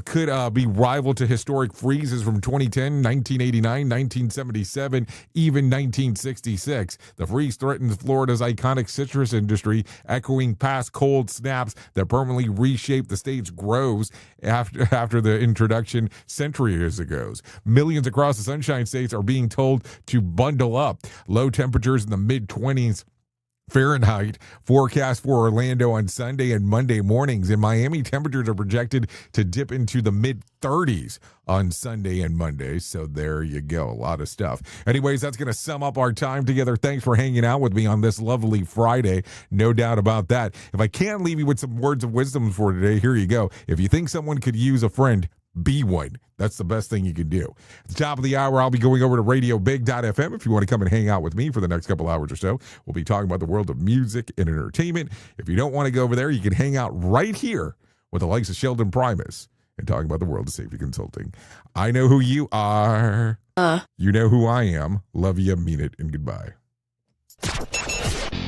could be rival to historic freezes from 2010, 1989, 1977, even 1966. The freeze threatens Florida's iconic citrus industry, echoing past cold snaps that permanently reshaped the state's groves after the introduction centuries ago. Millions across the Sunshine States are being told to bundle up. Low temperatures in the mid-20s Fahrenheit forecast for Orlando on Sunday and Monday mornings. In Miami, temperatures are projected to dip into the mid-30s on Sunday and Monday. So there you go. A lot of stuff. Anyways, that's going to sum up our time together. Thanks for hanging out with me on this lovely Friday. No doubt about that. If I can leave you with some words of wisdom for today, here you go. If you think someone could use a friend, be one. That's the best thing you can do. At the top of the hour, I'll be going over to RadioBig.fm. If you want to come and hang out with me for the next couple hours or so, we'll be talking about the world of music and entertainment. If you don't want to go over there, you can hang out right here with the likes of Sheldon Primus and talking about the world of safety consulting. I know who you are. You know who I am. Love you, mean it, and goodbye.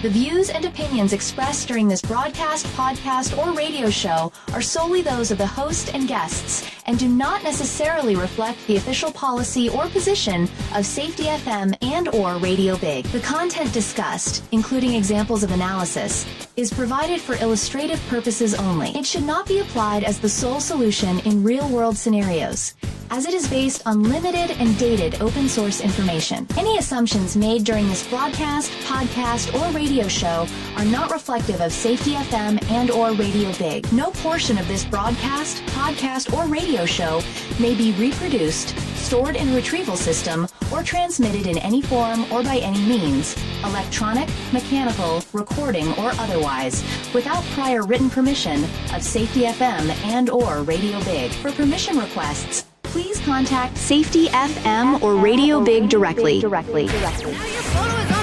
The views and opinions expressed during this broadcast, podcast, or radio show are solely those of the host and guests and do not necessarily reflect the official policy or position of Safety FM and or Radio Big. The content discussed, including examples of analysis, is provided for illustrative purposes only. It should not be applied as the sole solution in real-world scenarios, as it is based on limited and dated open source information. Any assumptions made during this broadcast, podcast, or radio show are not reflective of Safety FM and or Radio Big. No portion of this broadcast, podcast, or radio show may be reproduced, stored in a retrieval system, or transmitted in any form or by any means, electronic, mechanical, recording, or otherwise, without prior written permission of Safety FM and or Radio Big. For permission requests, please contact Safety FM or Radio Big directly. Now your photo is